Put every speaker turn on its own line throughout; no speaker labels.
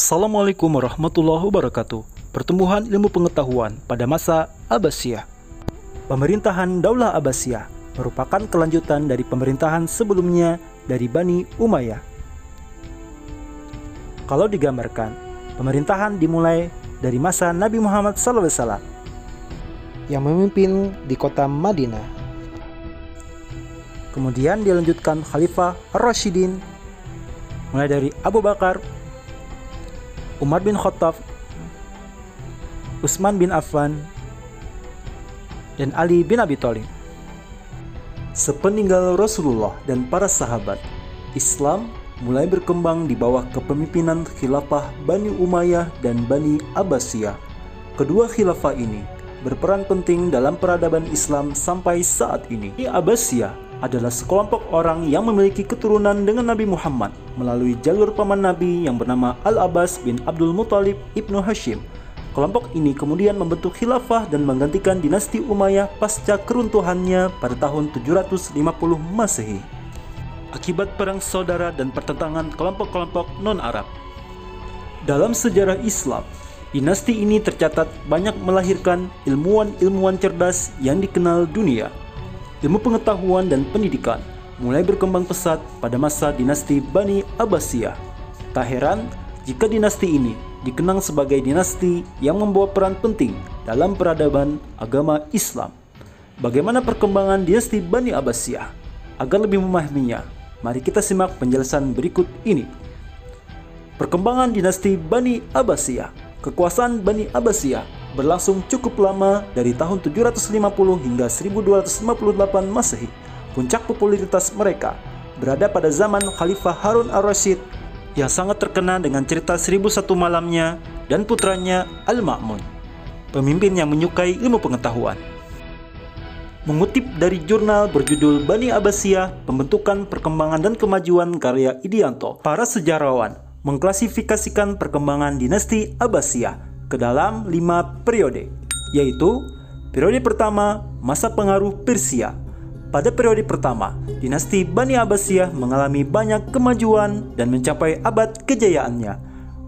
Assalamualaikum warahmatullahi wabarakatuh. Pertumbuhan ilmu pengetahuan pada masa Abbasiyah. Pemerintahan Daulah Abbasiyah merupakan kelanjutan dari pemerintahan sebelumnya dari Bani Umayyah. Kalau digambarkan, pemerintahan dimulai dari masa Nabi Muhammad SAW yang memimpin di kota Madinah. Kemudian dilanjutkan Khalifah Ar-Rasyidin mulai dari Abu Bakar, Umar bin Khattab, Utsman bin Affan, dan Ali bin Abi Thalib. Sepeninggal Rasulullah dan para sahabat, Islam mulai berkembang di bawah kepemimpinan khilafah Bani Umayyah dan Bani Abbasiyah. Kedua khilafah ini berperan penting dalam peradaban Islam sampai saat ini. Abbasiyah adalah sekelompok orang yang memiliki keturunan dengan Nabi Muhammad melalui jalur paman Nabi yang bernama Al-Abbas bin Abdul Muthalib ibnu Hashim. Kelompok ini kemudian membentuk khilafah dan menggantikan dinasti Umayyah pasca keruntuhannya pada tahun 750 Masehi akibat perang saudara dan pertentangan kelompok-kelompok non-Arab. Dalam sejarah Islam, dinasti ini tercatat banyak melahirkan ilmuwan-ilmuwan cerdas yang dikenal dunia. Ilmu pengetahuan dan pendidikan mulai berkembang pesat pada masa dinasti Bani Abbasiyah. Tak heran jika dinasti ini dikenang sebagai dinasti yang membawa peran penting dalam peradaban agama Islam. Bagaimana perkembangan dinasti Bani Abbasiyah? Agar lebih memahaminya, mari kita simak penjelasan berikut ini. Perkembangan dinasti Bani Abbasiyah. Kekuasaan Bani Abbasiyah berlangsung cukup lama dari tahun 750 hingga 1258 Masehi. Puncak popularitas mereka berada pada zaman Khalifah Harun Ar-Rasyid yang sangat terkenal dengan cerita 1001 malamnya dan putranya Al-Ma'mun, pemimpin yang menyukai ilmu pengetahuan. Mengutip dari jurnal berjudul Bani Abbasiyah, Pembentukan, Perkembangan, dan Kemajuan karya Idianto, para sejarawan mengklasifikasikan perkembangan dinasti Abbasiyah ke dalam 5 periode, yaitu periode pertama, masa pengaruh Persia. Pada periode pertama, dinasti Bani Abbasiyah mengalami banyak kemajuan dan mencapai abad kejayaannya.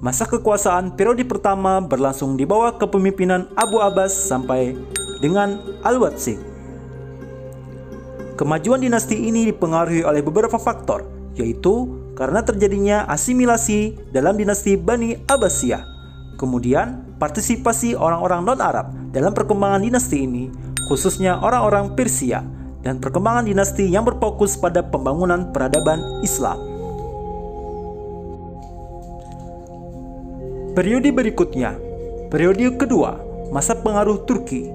Masa kekuasaan periode pertama berlangsung di bawah kepemimpinan Abu Abbas sampai dengan Al-Wathiq. Kemajuan dinasti ini dipengaruhi oleh beberapa faktor, yaitu karena terjadinya asimilasi dalam dinasti Bani Abbasiyah. Kemudian, partisipasi orang-orang non-Arab dalam perkembangan dinasti ini, khususnya orang-orang Persia, dan perkembangan dinasti yang berfokus pada pembangunan peradaban Islam. Periode berikutnya, periode kedua, masa pengaruh Turki.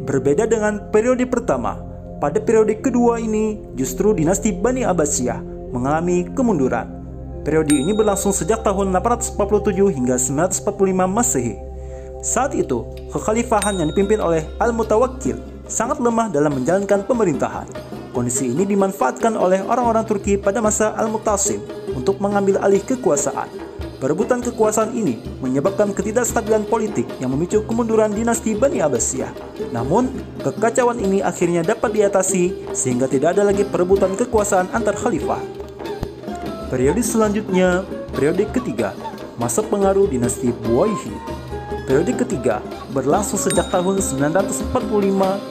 Berbeda dengan periode pertama, pada periode kedua ini justru dinasti Bani Abbasiyah mengalami kemunduran. Periode ini berlangsung sejak tahun 847 hingga 945 Masehi. Saat itu, kekhalifahan yang dipimpin oleh Al-Mutawakkil sangat lemah dalam menjalankan pemerintahan. Kondisi ini dimanfaatkan oleh orang-orang Turki pada masa Al-Mu'tasim untuk mengambil alih kekuasaan. Perebutan kekuasaan ini menyebabkan ketidakstabilan politik yang memicu kemunduran dinasti Bani Abbasiyah. Namun, kekacauan ini akhirnya dapat diatasi sehingga tidak ada lagi perebutan kekuasaan antar khalifah. Periode selanjutnya, periode ketiga, masa pengaruh dinasti Buwayhi. Periode ketiga berlangsung sejak tahun 945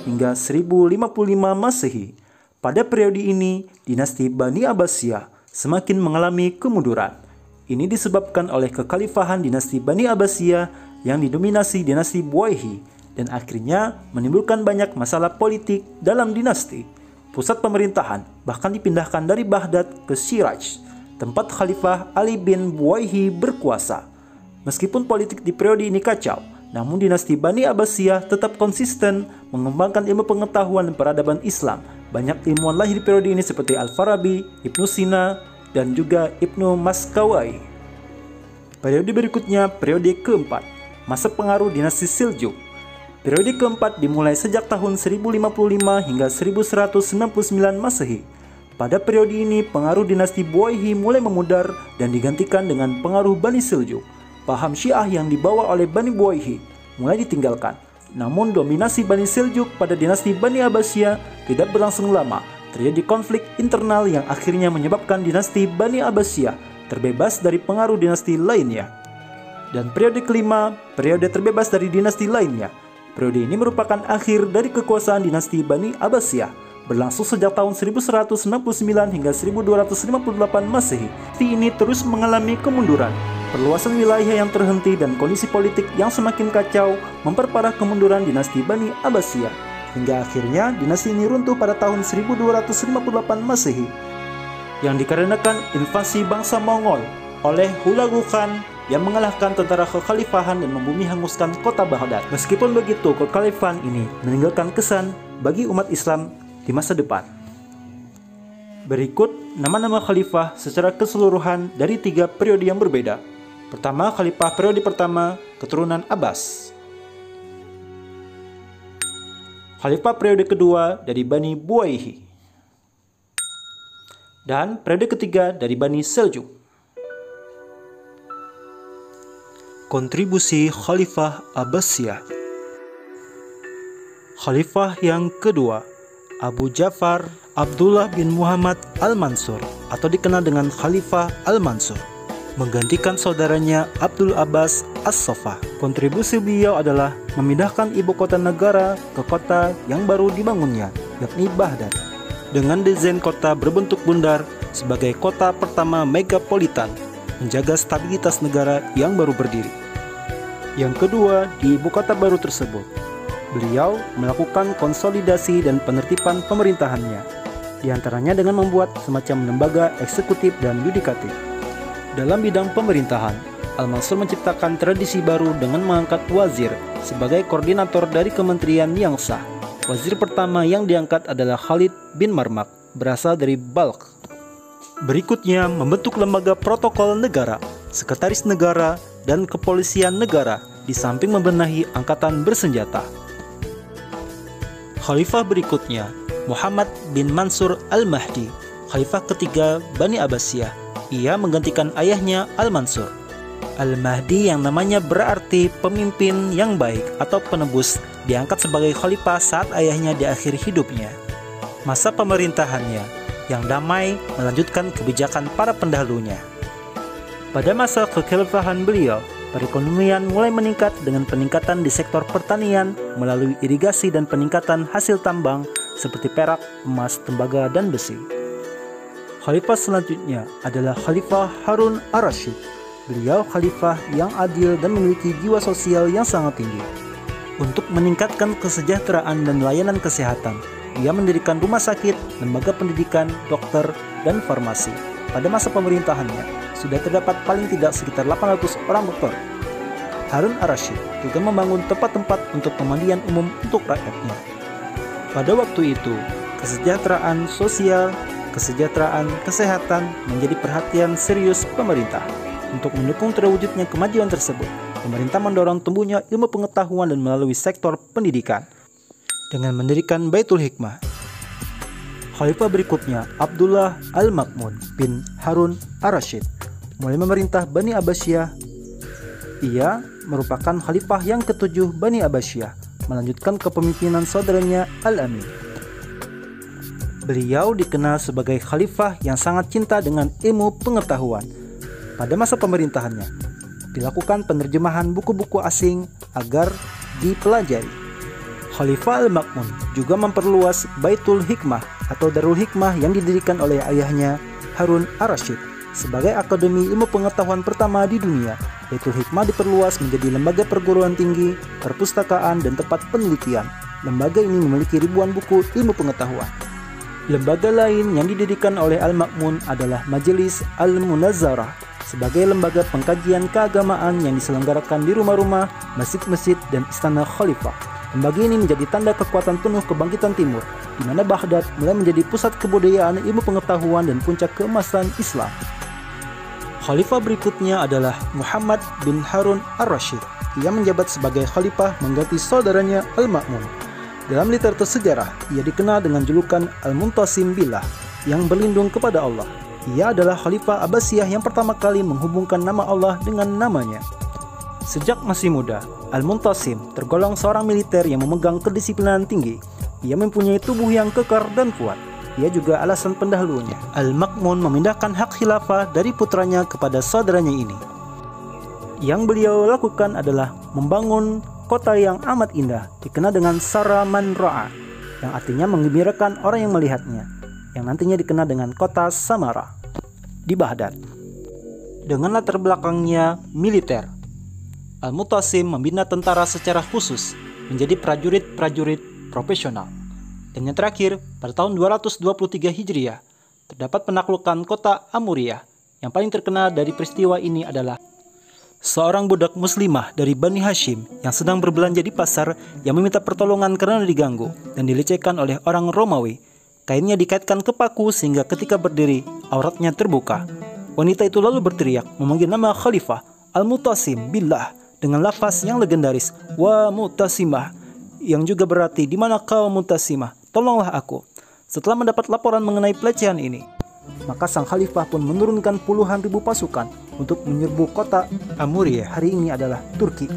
hingga 1055 Masehi. Pada periode ini, dinasti Bani Abbasiyah semakin mengalami kemunduran. Ini disebabkan oleh kekhalifahan dinasti Bani Abbasiyah yang didominasi dinasti Buwayhi dan akhirnya menimbulkan banyak masalah politik dalam dinasti. Pusat pemerintahan bahkan dipindahkan dari Baghdad ke Shiraj, tempat Khalifah Ali bin Buwayhi berkuasa. Meskipun politik di periode ini kacau, namun dinasti Bani Abbasiyah tetap konsisten mengembangkan ilmu pengetahuan dan peradaban Islam. Banyak ilmuwan lahir di periode ini seperti Al-Farabi, Ibnu Sina, dan juga Ibnu Maskawai. Periode berikutnya, periode keempat, masa pengaruh dinasti Seljuk. Periode keempat dimulai sejak tahun 1055 hingga 1199 Masehi. Pada periode ini, pengaruh dinasti Buwayhi mulai memudar dan digantikan dengan pengaruh Bani Seljuk. Paham Syiah yang dibawa oleh Bani Buwayhi mulai ditinggalkan. Namun dominasi Bani Seljuk pada dinasti Bani Abbasiyah tidak berlangsung lama. Terjadi konflik internal yang akhirnya menyebabkan dinasti Bani Abbasiyah terbebas dari pengaruh dinasti lainnya. Dan periode kelima, periode terbebas dari dinasti lainnya. Periode ini merupakan akhir dari kekuasaan dinasti Bani Abbasiyah, berlangsung sejak tahun 1199 hingga 1258 Masehi. Dinasti ini terus mengalami kemunduran. Perluasan wilayah yang terhenti dan kondisi politik yang semakin kacau memperparah kemunduran dinasti Bani Abbasiyah. Hingga akhirnya dinasti ini runtuh pada tahun 1258 Masehi, yang dikarenakan invasi bangsa Mongol oleh Hulagu Khan yang mengalahkan tentara kekhalifahan dan membumi hanguskan kota Baghdad. Meskipun begitu, kekhalifahan ini meninggalkan kesan bagi umat Islam di masa depan. Berikut nama-nama khalifah secara keseluruhan dari 3 periode yang berbeda. Pertama, khalifah periode pertama, keturunan Abbas. Khalifah periode kedua dari Bani Buwayhi. Dan periode ketiga dari Bani Seljuk. Kontribusi Khalifah Abbasiyah. Khalifah yang kedua, Abu Ja'far Abdullah bin Muhammad Al-Mansur atau dikenal dengan Khalifah Al-Mansur, menggantikan saudaranya Abdul Abbas As-Saffah. Kontribusi beliau adalah memindahkan ibu kota negara ke kota yang baru dibangunnya, yakni Baghdad, dengan desain kota berbentuk bundar sebagai kota pertama megapolitan, menjaga stabilitas negara yang baru berdiri. Yang kedua, di ibu kota baru tersebut, beliau melakukan konsolidasi dan penertiban pemerintahannya, di antaranya dengan membuat semacam lembaga eksekutif dan yudikatif. Dalam bidang pemerintahan, Al-Mansur menciptakan tradisi baru dengan mengangkat wazir sebagai koordinator dari kementerian yang sah. Wazir pertama yang diangkat adalah Khalid bin Marmak, berasal dari Balkh. Berikutnya, membentuk lembaga protokol negara, sekretaris negara, dan kepolisian negara, di samping membenahi angkatan bersenjata. Khalifah berikutnya, Muhammad bin Mansur Al-Mahdi, khalifah ketiga Bani Abbasiyah. Ia menggantikan ayahnya Al-Mansur. Al-Mahdi yang namanya berarti pemimpin yang baik atau penebus, diangkat sebagai khalifah saat ayahnya di akhir hidupnya. Masa pemerintahannya yang damai melanjutkan kebijakan para pendahulunya. Pada masa kekhalifahan beliau, perekonomian mulai meningkat dengan peningkatan di sektor pertanian melalui irigasi dan peningkatan hasil tambang seperti perak, emas, tembaga, dan besi. Khalifah selanjutnya adalah Khalifah Harun Ar-Rasyid. Beliau khalifah yang adil dan memiliki jiwa sosial yang sangat tinggi. Untuk meningkatkan kesejahteraan dan layanan kesehatan, ia mendirikan rumah sakit, lembaga pendidikan, dokter, dan farmasi. Pada masa pemerintahannya, sudah terdapat paling tidak sekitar 800 orang dokter. Harun Ar-Rasyid juga membangun tempat-tempat untuk pemandian umum untuk rakyatnya. Pada waktu itu, kesejahteraan sosial, kesejahteraan kesehatan menjadi perhatian serius pemerintah. Untuk mendukung terwujudnya kemajuan tersebut, pemerintah mendorong tumbuhnya ilmu pengetahuan dan melalui sektor pendidikan dengan mendirikan Baitul Hikmah. Khalifah berikutnya, Abdullah Al-Ma'mun bin Harun Ar-Rasyid, mulai memerintah Bani Abbasiyah. Ia merupakan khalifah yang ketujuh Bani Abbasiyah, melanjutkan kepemimpinan saudaranya Al-Amin. Beliau dikenal sebagai khalifah yang sangat cinta dengan ilmu pengetahuan. Pada masa pemerintahannya, dilakukan penerjemahan buku-buku asing agar dipelajari. Khalifah Al-Ma'mun juga memperluas Baitul Hikmah atau Darul Hikmah yang didirikan oleh ayahnya Harun Ar-Rasyid sebagai akademi ilmu pengetahuan pertama di dunia. Baitul Hikmah diperluas menjadi lembaga perguruan tinggi, perpustakaan, dan tempat penelitian. Lembaga ini memiliki ribuan buku ilmu pengetahuan. Lembaga lain yang didirikan oleh Al-Ma'mun adalah Majelis Al-Munazzarah sebagai lembaga pengkajian keagamaan yang diselenggarakan di rumah-rumah, masjid-masjid, dan istana khalifah. Lembaga ini menjadi tanda kekuatan penuh kebangkitan timur, di mana Baghdad mulai menjadi pusat kebudayaan ilmu pengetahuan dan puncak keemasan Islam. Khalifah berikutnya adalah Muhammad bin Harun Ar-Rasyid. Ia menjabat sebagai khalifah mengganti saudaranya Al-Ma'mun. Dalam literatur sejarah, ia dikenal dengan julukan Al-Muntasim Billah, yang berlindung kepada Allah. Ia adalah khalifah Abbasiyah yang pertama kali menghubungkan nama Allah dengan namanya. Sejak masih muda, Al-Muntasim tergolong seorang militer yang memegang kedisiplinan tinggi. Ia mempunyai tubuh yang kekar dan kuat. Ia juga alasan pendahulunya. Al-Ma'mun memindahkan hak khilafah dari putranya kepada saudaranya ini. Yang beliau lakukan adalah membangun kota yang amat indah, dikenal dengan Sara Man Ra'a, yang artinya menggembirakan orang yang melihatnya, yang nantinya dikenal dengan kota Samara di Baghdad. Dengan latar belakangnya militer, Al-Mutasim membina tentara secara khusus menjadi prajurit-prajurit profesional. Dan yang terakhir, pada tahun 223 Hijriah, terdapat penaklukan kota Amuriyah. Yang paling terkenal dari peristiwa ini adalah seorang budak muslimah dari Bani Hashim yang sedang berbelanja di pasar yang meminta pertolongan karena diganggu dan dilecehkan oleh orang Romawi. Kainnya dikaitkan ke paku sehingga ketika berdiri, auratnya terbuka. Wanita itu lalu berteriak memanggil nama Khalifah Al-Mutasim billah dengan lafaz yang legendaris, "Wa Mutasimah," yang juga berarti, "Di mana kau Mutasimah? Tolonglah aku." Setelah mendapat laporan mengenai pelecehan ini, maka sang khalifah pun menurunkan puluhan ribu pasukan untuk menyerbu kota Amuriyah, hari ini adalah Turki.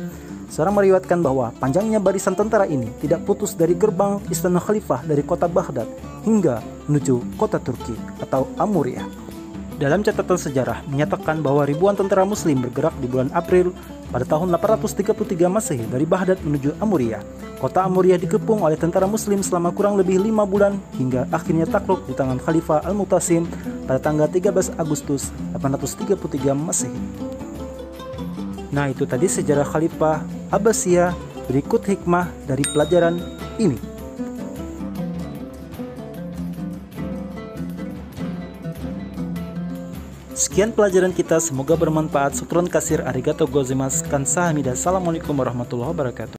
Seorang meriwayatkan bahwa panjangnya barisan tentara ini tidak putus dari gerbang istana khalifah dari kota Baghdad hingga menuju kota Turki atau Amuriyah. Dalam catatan sejarah menyatakan bahwa ribuan tentara muslim bergerak di bulan April pada tahun 833 Masehi dari Baghdad menuju Amuriyah. Kota Amuriyah dikepung oleh tentara muslim selama kurang lebih 5 bulan hingga akhirnya takluk di tangan Khalifah Al-Mutasim pada tanggal 13 Agustus 833 Masehi. Nah, itu tadi sejarah Khalifah Abbasiyah. Berikut hikmah dari pelajaran ini. Sekian pelajaran kita, semoga bermanfaat. Syukron kasir, arigatou gozaimasu, kansahamnida. Assalamualaikum warahmatullahi wabarakatuh.